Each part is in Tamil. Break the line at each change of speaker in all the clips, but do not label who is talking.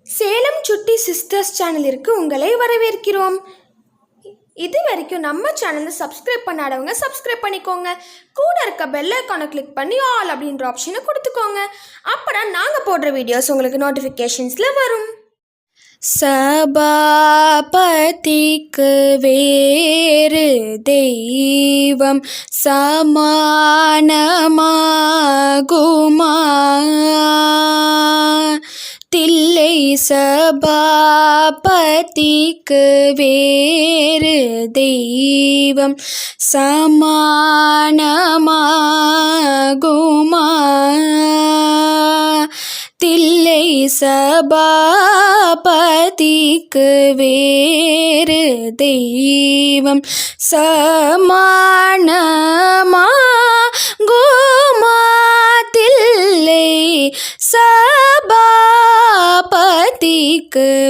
சேலம் சுட்டி சிஸ்டர்ஸ் சேனலிற்கு உங்களை வரவேற்கிறோம். இது வரைக்கும் நம்ம சேனலை சப்ஸ்கிரைப் பண்ணாதவங்க சப்ஸ்கிரைப் பண்ணிக்கோங்க. கூட இருக்க பெல் ஐக்கானை கிளிக் பண்ணி ஆல் அப்படின்ற ஆப்ஷனை கொடுத்துக்கோங்க. அப்பதான் நாங்கள் போடுற வீடியோஸ் உங்களுக்கு நோட்டிஃபிகேஷன்ஸில் வரும். சபாபதிக்கு வேறு தெய்வம் சமானமாகுமா? தில்லை சபாபதிக்கு வேறு தெய்வம் சமானமாகுமா? தில்லை சபாபதிக்கு வேறு தெய்வம் சமானமாகுமா? தில்லை சபாபதிக்கு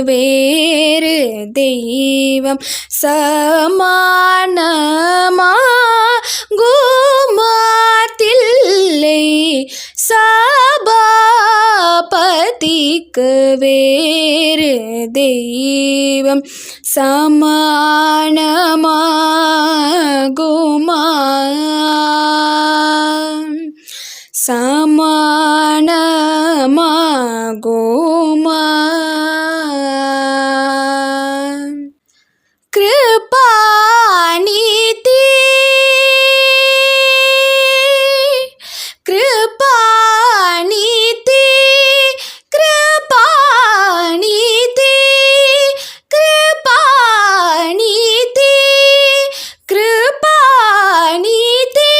வேறு தெய்வம் சமானமாகுமா? தில்லை சபாபதிக்கு வேறு தெய்வம் சமானமாகுமா? சமானமாகுமா? கிருபாநிதி கிருபாநிதி கிருபாநிதி கிருபாநிதி கிருபாநிதி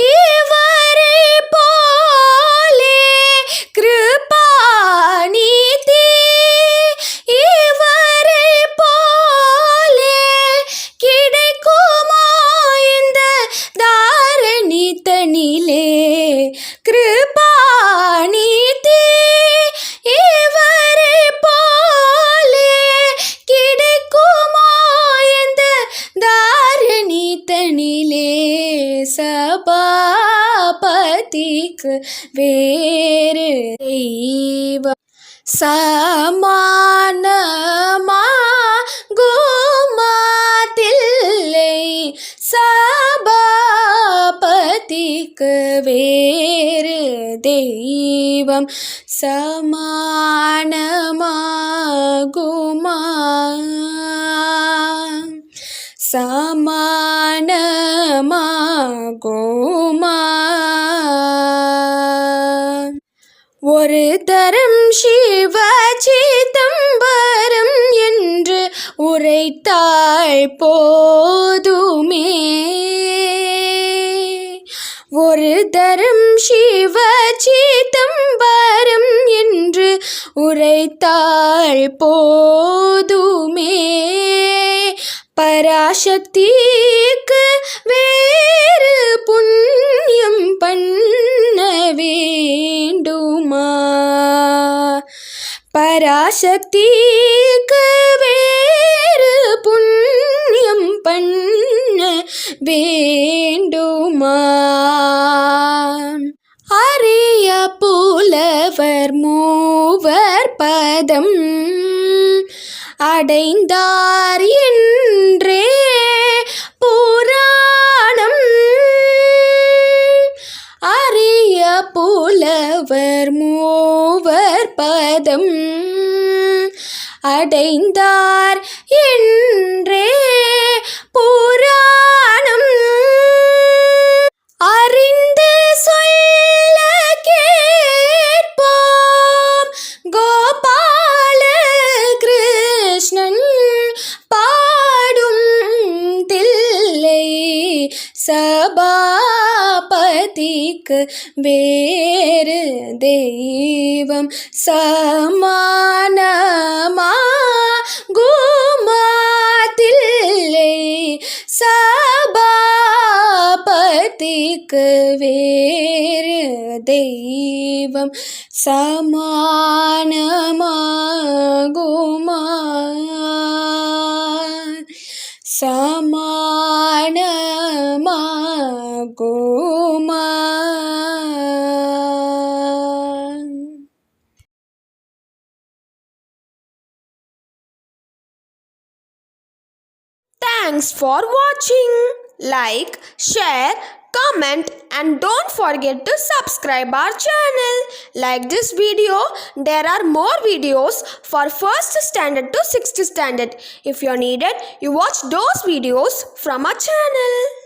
இவரை போலே கிருபாநிதி இவரை போலே கிடைக்குமா இந்த தாரணி தனிலே? கிருபாநிதி இவரை போலே கிடைக்குமா இந்த தாரணி தனிலே? சபாபதிக்கு வேறு தெய்வம் சமானமாகுமா? தில்லை சபாபதிக்கு வேறு தெய்வம் சமானமாகுமா? சமானமாகுமா? ஒரு தரம் சிவ சிதம்பரம் என்று உரைத்தாள் போதுமே. ஒரு தரம் சிவ சிதம்பரம் என்று உரைத்தாள் போதுமே. பராசக்திக்கு வேறு புண்ணியம் பண்ண வேண்டுமா? பராசக்திக்கு வேறு புண்ணியம் பண்ண வேண்டுமா? அரிய புலவர் மூவர் பதம் அடைந்தார் என்றே புராணம். அரிய புலவர் மூவர் பதம் அடைந்தார் என்றே புராணம். அறிந்து சொல்ல கேட்போம் கோபால கிருஷ்ணன் பாடும் தில்லை சபாபதிக்கு வேறு தெய்வம் சமானமாகுமா? தில்லை சபாபதிக்கு வேறு தெய்வம் சமானமாகுமா? சமானமாகுமா? Thanks for watching. Like, share, comment and don't forget to subscribe our channel. Like this video, there are more videos for 1st standard to 6th standard. If you need it, you watch those videos from our channel.